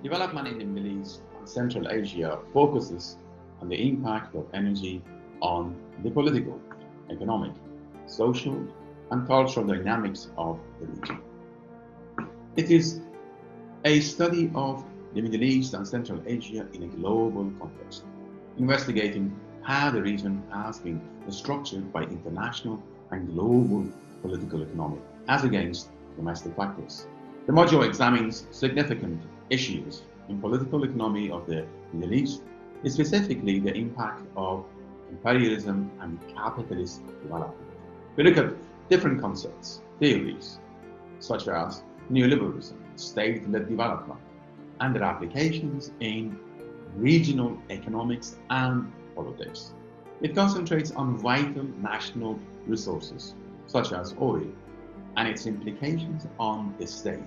Development in the Middle East and Central Asia focuses on the impact of energy on the political, economic, social, and cultural dynamics of the region. It is a study of the Middle East and Central Asia in a global context, investigating how the region has been structured by international and global political economy as against domestic factors. The module examines significant issues in political economy of the Middle East, specifically the impact of imperialism and capitalist development. We look at different concepts, theories, such as neoliberalism, state-led development, and their applications in regional economics and politics. It concentrates on vital national resources, such as oil, and its implications on the state,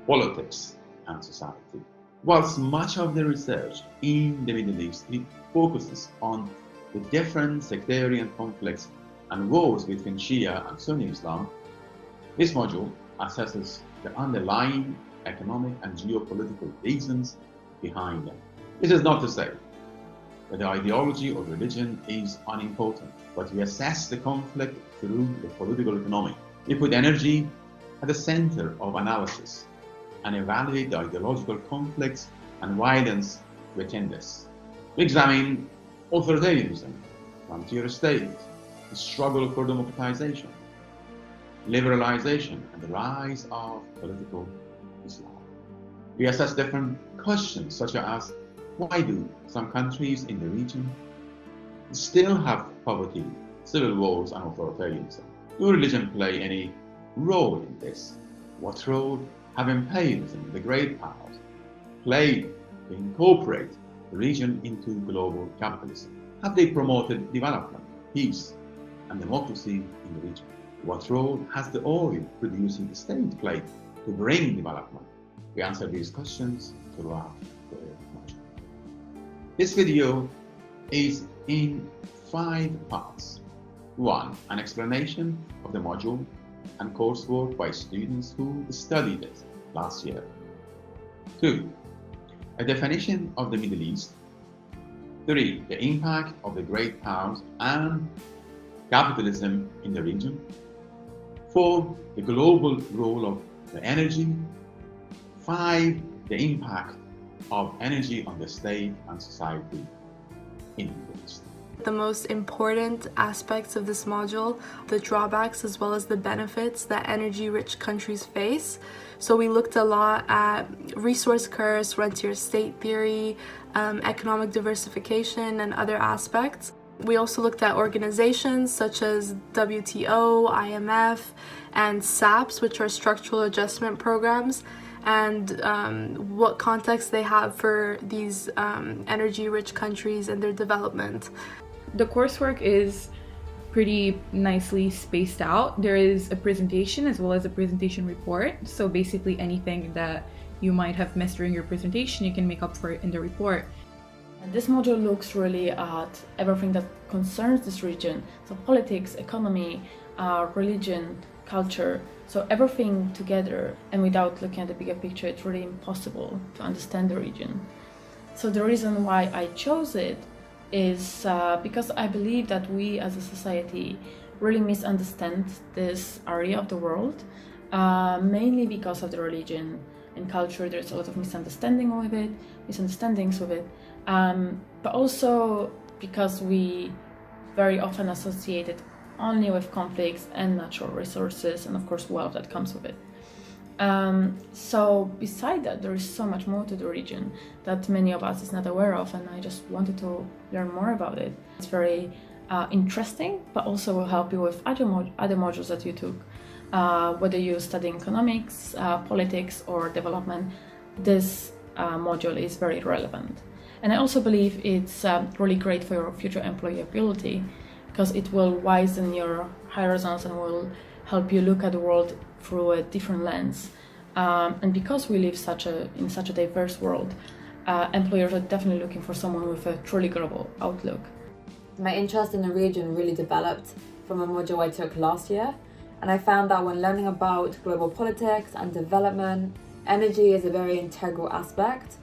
politics, and society. Whilst much of the research in the Middle East focuses on the different sectarian conflicts and wars between Shia and Sunni Islam, this module assesses the underlying economic and geopolitical reasons behind them. This is not to say that the ideology of religion is unimportant, but we assess the conflict through the political economy. We put energy at the center of analysis and evaluate the ideological conflicts and violence within this. We examine authoritarianism, frontier state, the struggle for democratization, liberalization, and the rise of political Islam. We assess different questions such as why do some countries in the region still have poverty, civil wars, and authoritarianism? Do religion play any role in this? What role have imperialism, the great powers, played to incorporate the region into global capitalism? Have they promoted development, peace, and democracy in the region? What role has the oil producing state played to bring development? We answer these questions throughout the module. This video is in 5 parts. 1. An explanation of the module and coursework by students who studied it last year. 2. A definition of the Middle East. 3. The impact of the great powers and capitalism in the region. 4. The global role of the energy. 5. The impact of energy on the state and society in the Middle East. The most important aspects of this module, the drawbacks as well as the benefits that energy-rich countries face. So we looked a lot at resource curse, rentier state theory, economic diversification, and other aspects. We also looked at organizations such as WTO, IMF, and SAPs, which are structural adjustment programs, and what context they have for these energy-rich countries and their development. The coursework is pretty nicely spaced out. There is a presentation as well as a presentation report. So basically anything that you might have missed during your presentation, you can make up for it in the report. And this module looks really at everything that concerns this region. So politics, economy, religion, culture. So everything together, and without looking at the bigger picture, it's really impossible to understand the region. So the reason why I chose it is because I believe that we as a society really misunderstand this area of the world, mainly because of the religion and culture. There's a lot of misunderstandings with it, but also because we very often associate it only with conflicts and natural resources, and of course wealth that comes with it. So beside that, there is so much more to the region that many of us is not aware of, and I just wanted to learn more about it. It's very interesting, but also will help you with other modules that you took. Whether you study economics, politics, or development, this module is very relevant. And I also believe it's really great for your future employability, because it will widen your horizons and will help you look at the world through a different lens. And because we live in such a diverse world, employers are definitely looking for someone with a truly global outlook. My interest in the region really developed from a module I took last year, and I found that when learning about global politics and development, Energy is a very integral aspect,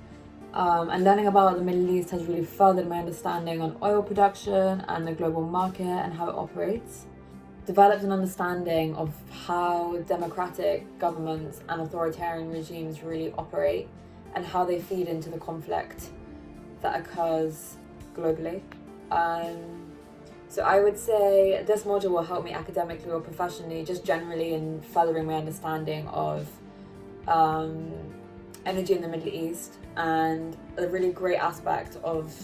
and learning about the Middle East has really furthered my understanding on oil production and the global market and how it operates. Developed an understanding of how democratic governments and authoritarian regimes really operate and how they feed into the conflict that occurs globally. So I would say this module will help me academically or professionally, just generally in furthering my understanding of energy in the Middle East. And a really great aspect of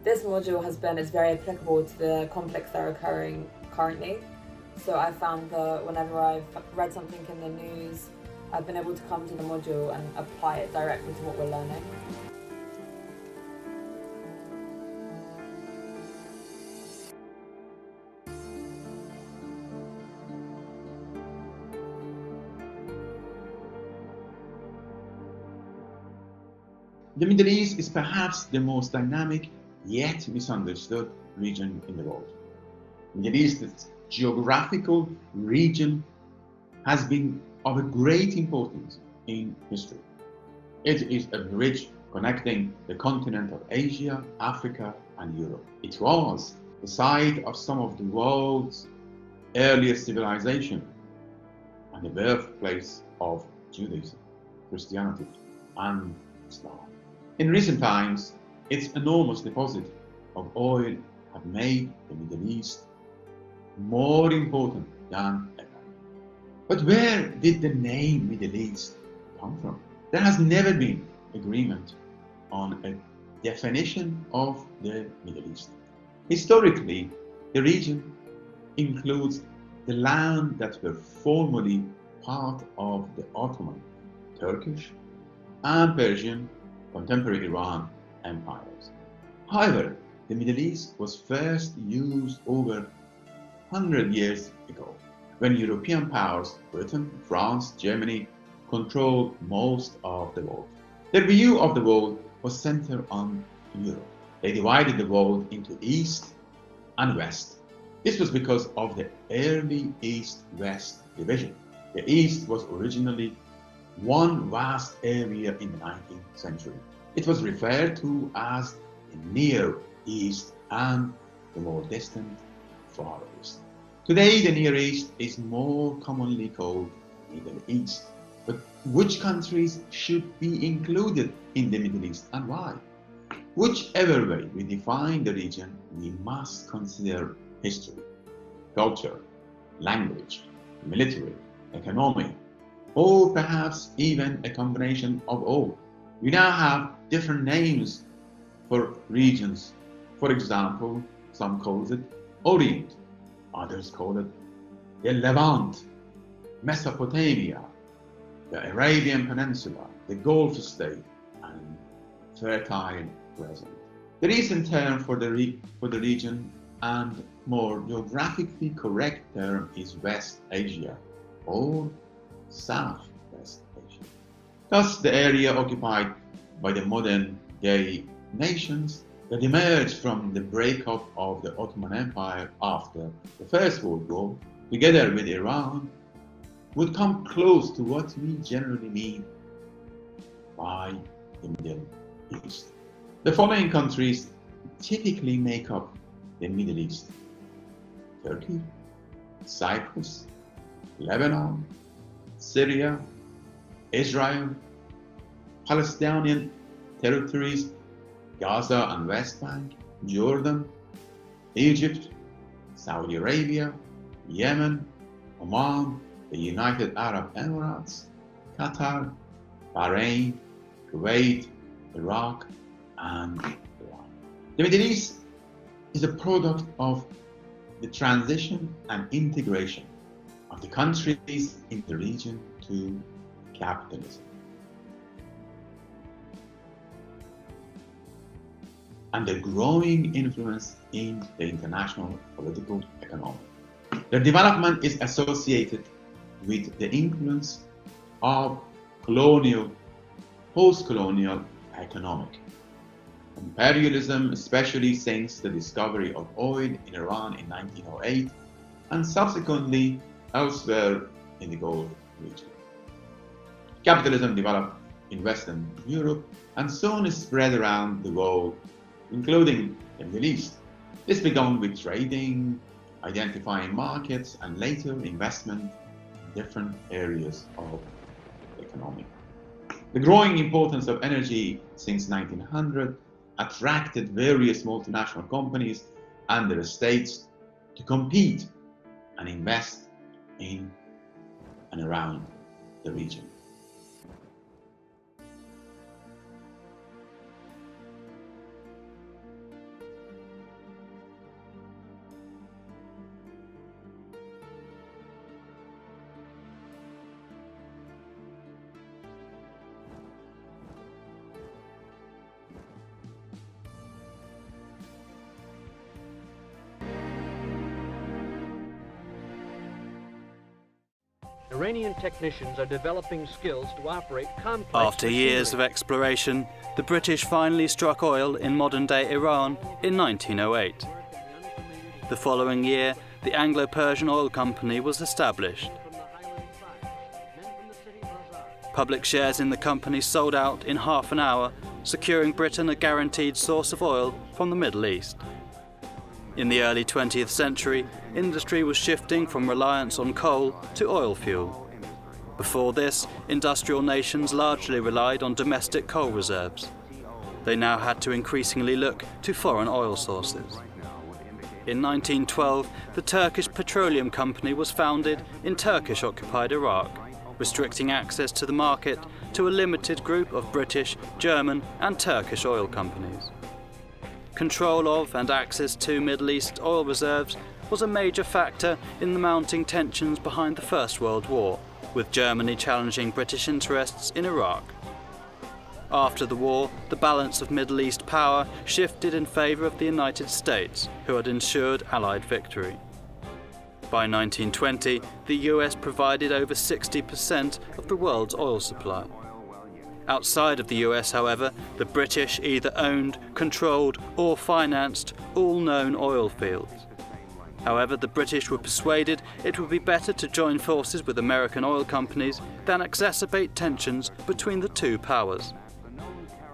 this module has been it's very applicable to the conflicts that are occurring currently. So I found that whenever I've read something in the news, I've been able to come to the module and apply it directly to what we're learning. The Middle East is perhaps the most dynamic yet misunderstood region in the world. The Middle East's geographical region has been of a great importance in history. It is a bridge connecting the continent of Asia, Africa, and Europe. It was the site of some of the world's earliest civilization and the birthplace of Judaism, Christianity, and Islam. In recent times, its enormous deposit of oil have made the Middle East more important than ever. But where did the name Middle East come from? There has never been agreement on a definition of the Middle East. Historically, the region includes the land that were formerly part of the Ottoman, Turkish, and Persian contemporary Iran empires. However, the Middle East was first used over 100 years ago, when European powers, Britain, France, Germany, controlled most of the world. Their view of the world was centered on Europe. They divided the world into East and West. This was because of the early East-West division. The East was originally one vast area in the 19th century. It was referred to as the Near East and the more distant Far East. Today, the Near East is more commonly called Middle East. But which countries should be included in the Middle East and why? Whichever way we define the region, we must consider history, culture, language, military, economic, or perhaps even a combination of all. We now have different names for regions. For example, some call it Orient, others call it the Levant, Mesopotamia, the Arabian Peninsula, the Gulf State, and Fertile Crescent. The recent term for the region and more geographically correct term is West Asia or Southwest Asia. Thus, the area occupied by the modern-day nations that emerged from the breakup of the Ottoman Empire after the First World War, together with Iran, would come close to what we generally mean by the Middle East. The following countries typically make up the Middle East: Turkey, Cyprus, Lebanon, Syria, Israel, Palestinian territories, Gaza and West Bank, Jordan, Egypt, Saudi Arabia, Yemen, Oman, the United Arab Emirates, Qatar, Bahrain, Kuwait, Iraq, and Iran. The Middle East is a product of the transition and integration of the countries in the region to capitalism, and the growing influence in the international political economy. Their development is associated with the influence of colonial, post-colonial economic imperialism, especially since the discovery of oil in Iran in 1908 and subsequently elsewhere in the Gulf region. Capitalism developed in Western Europe and soon spread around the world, including the Middle East. This began with trading, identifying markets, and later investment in different areas of the economy. The growing importance of energy since 1900 attracted various multinational companies and their states to compete and invest in and around the region. Iranian technicians are developing skills to operate complex After years of machinery. exploration, the British finally struck oil in modern-day Iran in 1908. The following year, the Anglo-Persian Oil Company was established. Public shares in the company sold out in half an hour, securing Britain a guaranteed source of oil from the Middle East. In the early 20th century, industry was shifting from reliance on coal to oil fuel. Before this, industrial nations largely relied on domestic coal reserves. They now had to increasingly look to foreign oil sources. In 1912, the Turkish Petroleum Company was founded in Turkish-occupied Iraq, restricting access to the market to a limited group of British, German and Turkish oil companies. Control of and access to Middle East oil reserves was a major factor in the mounting tensions behind the First World War, with Germany challenging British interests in Iraq. After the war, the balance of Middle East power shifted in favour of the United States, who had ensured Allied victory. By 1920, the US provided over 60% of the world's oil supply. Outside of the US, however, the British either owned, controlled or financed all known oil fields. However, the British were persuaded it would be better to join forces with American oil companies than exacerbate tensions between the two powers.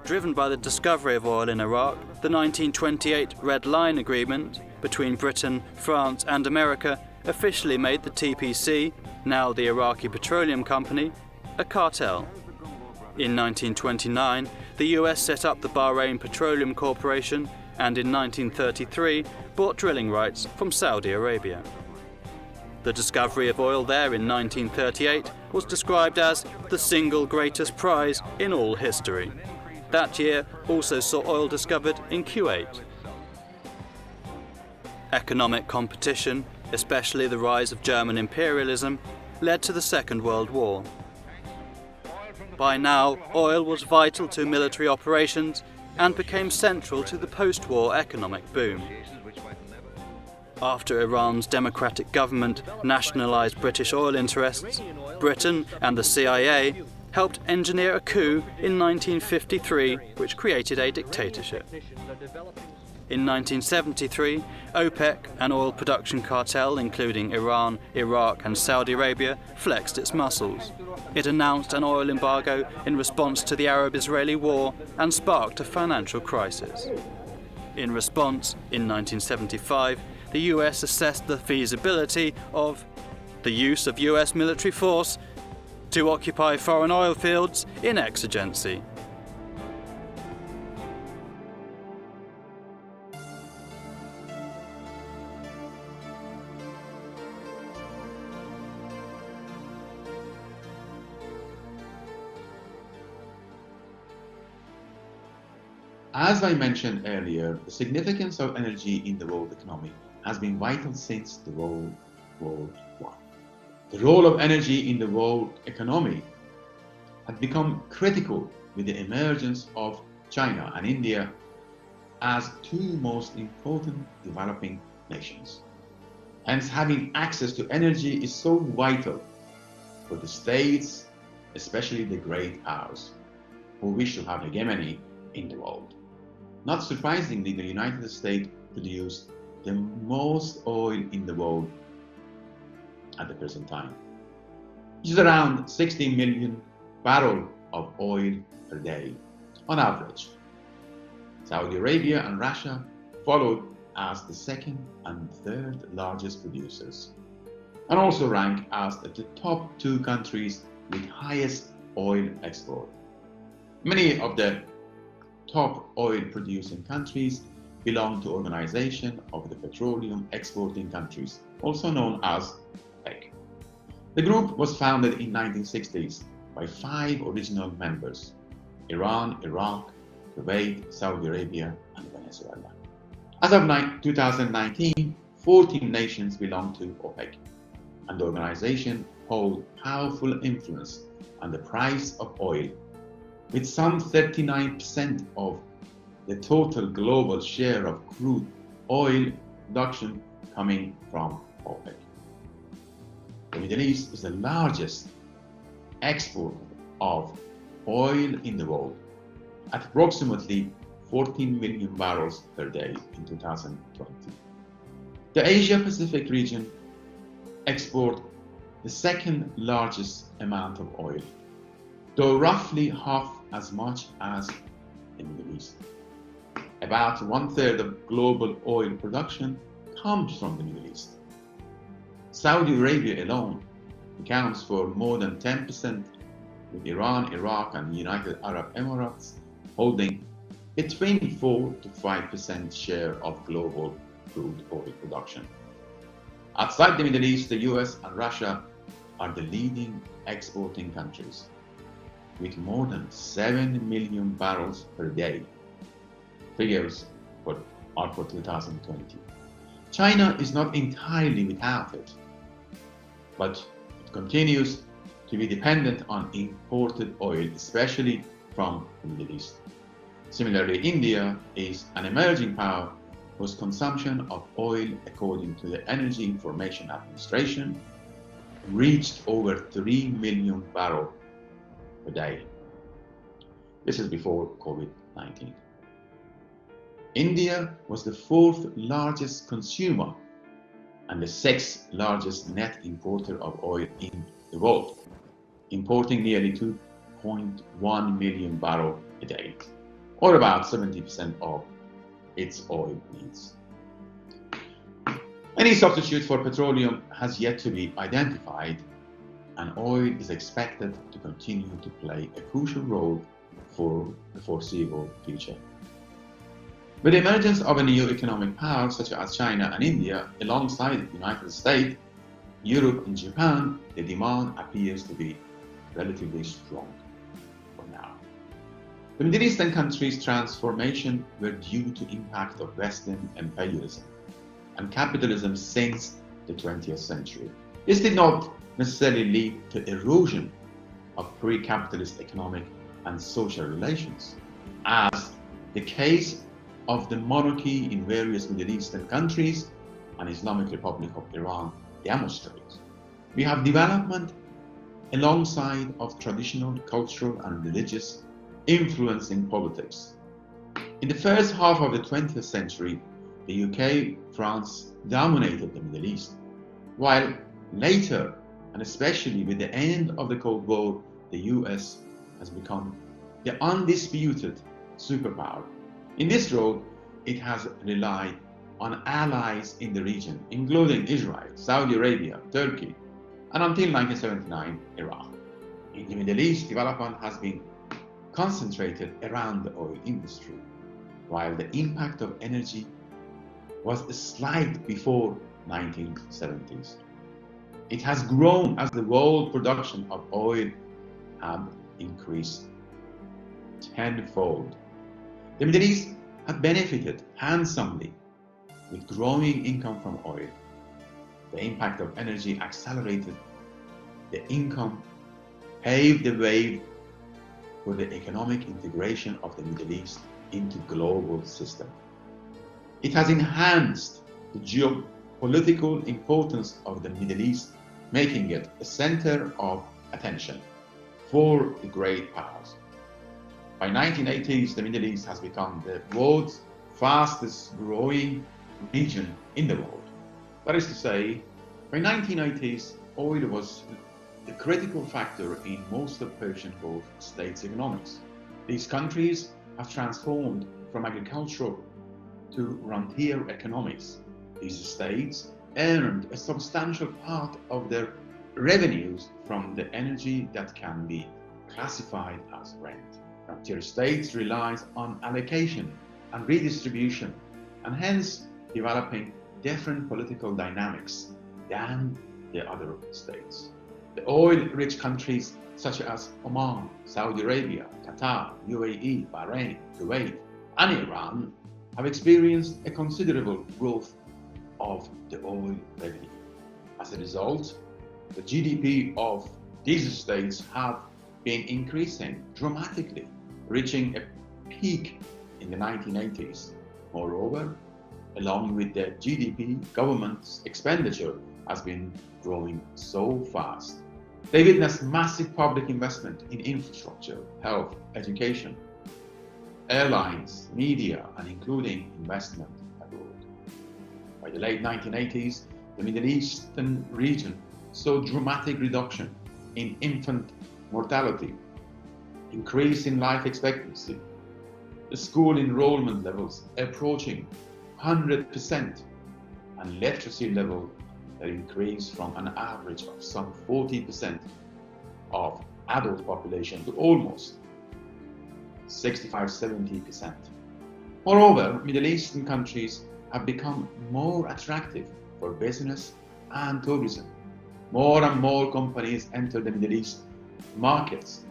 Driven by the discovery of oil in Iraq, the 1928 Red Line Agreement between Britain, France and America officially made the TPC, now the Iraqi Petroleum Company, a cartel. In 1929, the US set up the Bahrain Petroleum Corporation and in 1933 bought drilling rights from Saudi Arabia. The discovery of oil there in 1938 was described as the single greatest prize in all history. That year also saw oil discovered in Kuwait. Economic competition, especially the rise of German imperialism, led to the Second World War. By now, oil was vital to military operations and became central to the post-war economic boom. After Iran's democratic government nationalised British oil interests, Britain and the CIA helped engineer a coup in 1953 which created a dictatorship. In 1973, OPEC, an oil production cartel including Iran, Iraq and Saudi Arabia, flexed its muscles. It announced an oil embargo in response to the Arab-Israeli war and sparked a financial crisis. In response, in 1975, the US assessed the feasibility of the use of US military force to occupy foreign oil fields in exigency. As I mentioned earlier, the significance of energy in the world economy has been vital since the World War I. The role of energy in the world economy had become critical with the emergence of China and India as two most important developing nations. Hence, having access to energy is so vital for the states, especially the great powers, who wish to have hegemony in the world. Not surprisingly, the United States produce the most oil in the world at the present time, which is around 16 million barrel of oil per day on average. Saudi Arabia and Russia followed as the second and third largest producers, and also rank as the top two countries with highest oil export. Many of the top oil producing countries belong to Organization of the Petroleum Exporting Countries, also known as OPEC. The group was founded in 1960s by 5 original members: Iran, Iraq, Kuwait, Saudi Arabia, and Venezuela. As of 2019, 14 nations belong to OPEC, and the organization holds powerful influence on the price of oil, with some 39% of the total global share of crude oil production coming from OPEC. The Middle East is the largest exporter of oil in the world, at approximately 14 million barrels per day in 2020. The Asia-Pacific region exports the second largest amount of oil, though roughly half as much as the Middle East. About 1/3 of global oil production comes from the Middle East. Saudi Arabia alone accounts for more than 10%, with Iran, Iraq, and the United Arab Emirates holding between 4 to 5% share of global crude oil production. Outside the Middle East, the US and Russia are the leading exporting countries, with more than 7 million barrels per day. Figures are for 2020. China is not entirely without it, but it continues to be dependent on imported oil, especially from the Middle East. Similarly, India is an emerging power whose consumption of oil, according to the Energy Information Administration, reached over 3 million barrels per day. This is before COVID-19. India was the 4th largest consumer and the 6th largest net importer of oil in the world, importing nearly 2.1 million barrels a day, or about 70% of its oil needs. Any substitute for petroleum has yet to be identified, and oil is expected to continue to play a crucial role for the foreseeable future. With the emergence of a new economic power such as China and India, alongside the United States, Europe and Japan, the demand appears to be relatively strong for now. The Middle Eastern countries' transformation were due to impact of Western imperialism and capitalism since the 20th century. This did not necessarily lead to erosion of pre-capitalist economic and social relations, as the case of the monarchy in various Middle Eastern countries and Islamic Republic of Iran demonstrates. We have development alongside of traditional, cultural and religious influence in politics. In the first half of the 20th century, the UK, France dominated the Middle East, while later, and especially with the end of the Cold War, the US has become the undisputed superpower. In this role, it has relied on allies in the region, including Israel, Saudi Arabia, Turkey, and until 1979, Iraq. In the Middle East, development has been concentrated around the oil industry, while the impact of energy was slight before 1970s. It has grown as the world production of oil had increased tenfold. The Middle East had benefited handsomely with growing income from oil. The impact of energy accelerated the income, paved the way for the economic integration of the Middle East into global system. It has enhanced the geopolitical importance of the Middle East, making it a center of attention for the great powers. By 1980s, the Middle East has become the world's fastest growing region in the world. That is to say, by 1980s, oil was the critical factor in most of Persian Gulf states' economics. These countries have transformed from agricultural to rentier economics. These states earned a substantial part of their revenues from the energy that can be classified as rent. Frontier states relies on allocation and redistribution, and hence developing different political dynamics than the other states. The oil-rich countries such as Oman, Saudi Arabia, Qatar, UAE, Bahrain, Kuwait, and Iran have experienced a considerable growth of the oil revenue. As a result, the GDP of these states have been increasing dramatically, reaching a peak in the 1980s. Moreover, along with the GDP, government's expenditure has been growing so fast. They witnessed massive public investment in infrastructure, health, education, airlines, media, and including investment abroad. By the late 1980s, the Middle Eastern region saw dramatic reduction in infant mortality, increase in life expectancy, the school enrollment levels approaching 100%, and literacy level that increased from an average of some 40% of adult population to almost 65–70%. Moreover, Middle Eastern countries have become more attractive for business and tourism. More and more companies enter the Middle East markets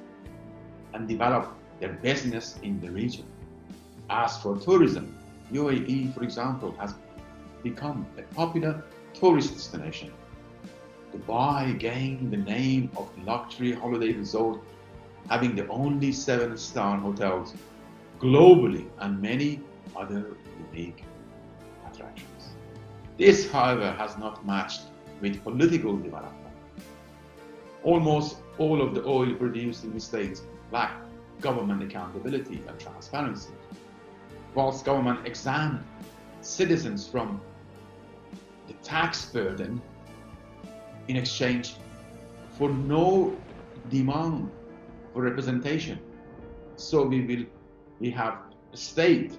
and develop their business in the region. As for tourism, UAE, for example, has become a popular tourist destination. Dubai gained the name of luxury holiday resort, having the only 7-star hotels globally and many other unique attractions. This, however, has not matched with political development. Almost all of the oil produced in the states lack government accountability and transparency. Whilst government exempt citizens from the tax burden in exchange for no demand for representation. So we have a state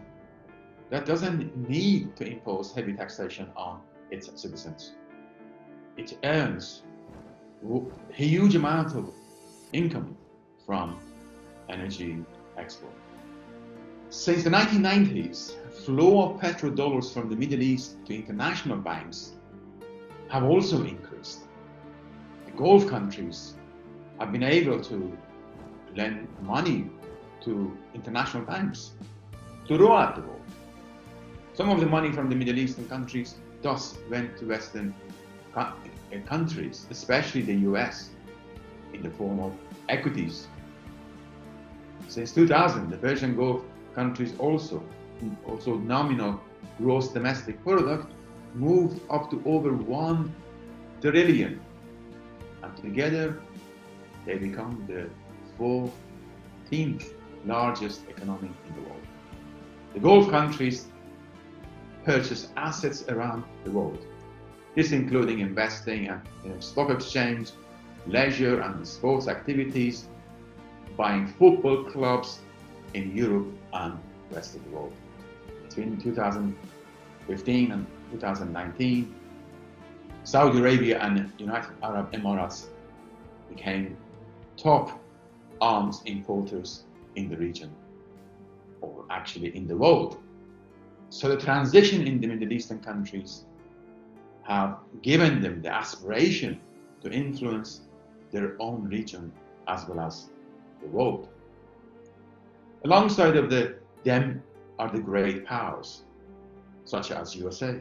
that doesn't need to impose heavy taxation on its citizens. It earns a huge amount of income from energy export. Since the 1990s, flow of petrodollars from the Middle East to international banks have also increased. The Gulf countries have been able to lend money to international banks throughout the world. Some of the money from the Middle Eastern countries thus went to Western countries, especially the US, in the form of equities. Since 2000, the Persian Gulf countries also nominal gross domestic product moved up to over 1 trillion, and together they become the 14th largest economy in the world. The Gulf countries purchase assets around the world, this including investing in stock exchange, leisure and sports activities, buying football clubs in Europe and the rest of the world. Between 2015 and 2019, Saudi Arabia and United Arab Emirates became top arms importers in the region, or actually in the world. So the transition in the Middle Eastern countries have given them the aspiration to influence their own region as well as the world. Alongside of them are the great powers, such as USA,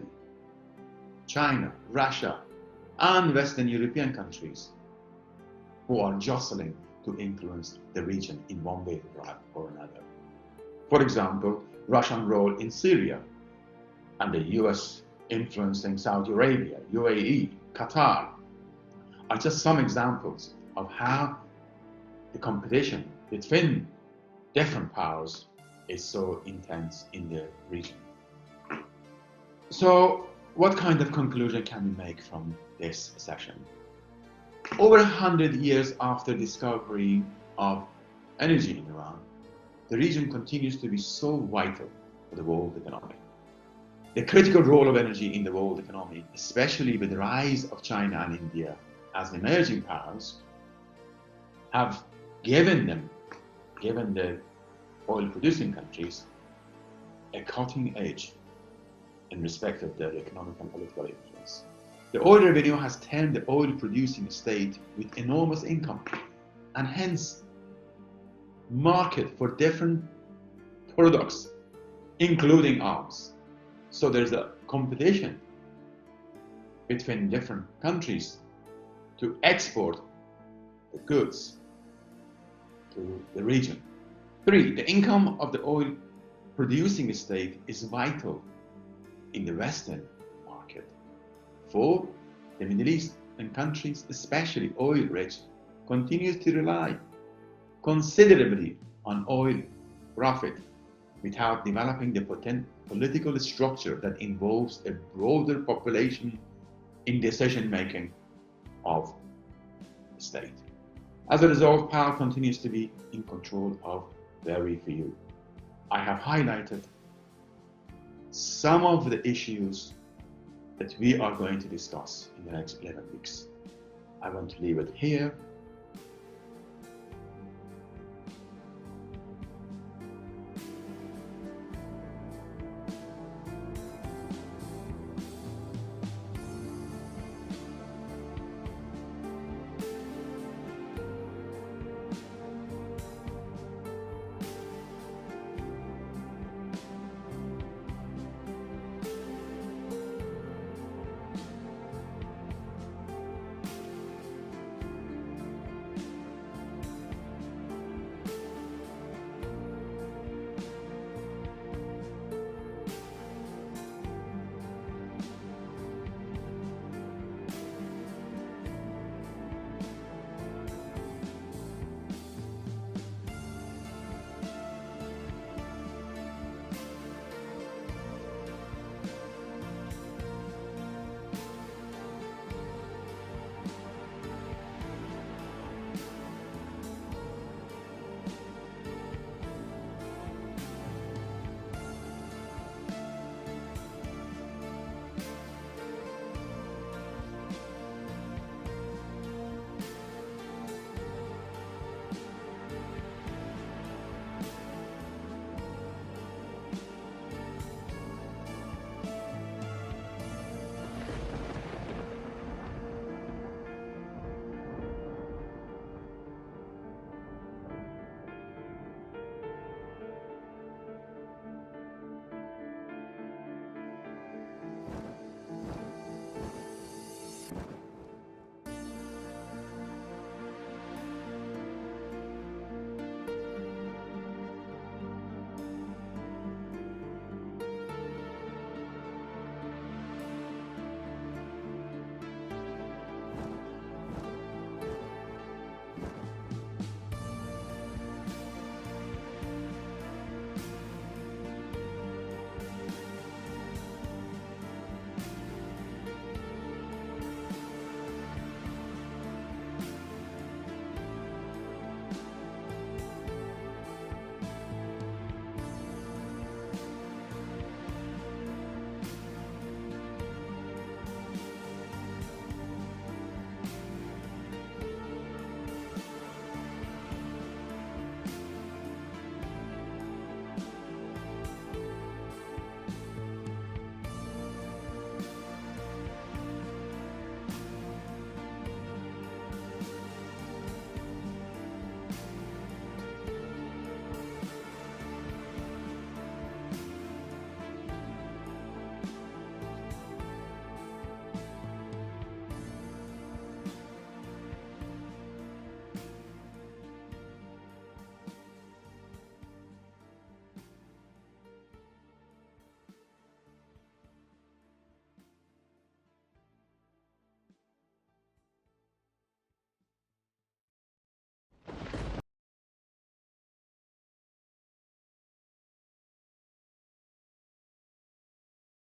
China, Russia, and Western European countries, who are jostling to influence the region in one way or another. For example, Russian role in Syria, and the US influencing Saudi Arabia, UAE, Qatar, are just some examples of how the competition between different powers is so intense in the region. So, what kind of conclusion can we make from this session? Over 100 years after discovery of energy in Iran, the region continues to be so vital for the world economy. The critical role of energy in the world economy, especially with the rise of China and India as emerging powers, have given the oil-producing countries a cutting edge in respect of their economic and political influence. The oil revenue has turned the oil-producing state with enormous income and hence market for different products, including arms. So there's a competition between different countries to export the goods to the region. 3. The income of the oil producing state is vital in the Western market. 4. The Middle Eastern countries, especially oil-rich, continues to rely considerably on oil profit without developing the political structure that involves a broader population in decision-making of the state. As a result, power continues to be in control of very few. I have highlighted some of the issues that we are going to discuss in the next 11 weeks. I want to leave it here.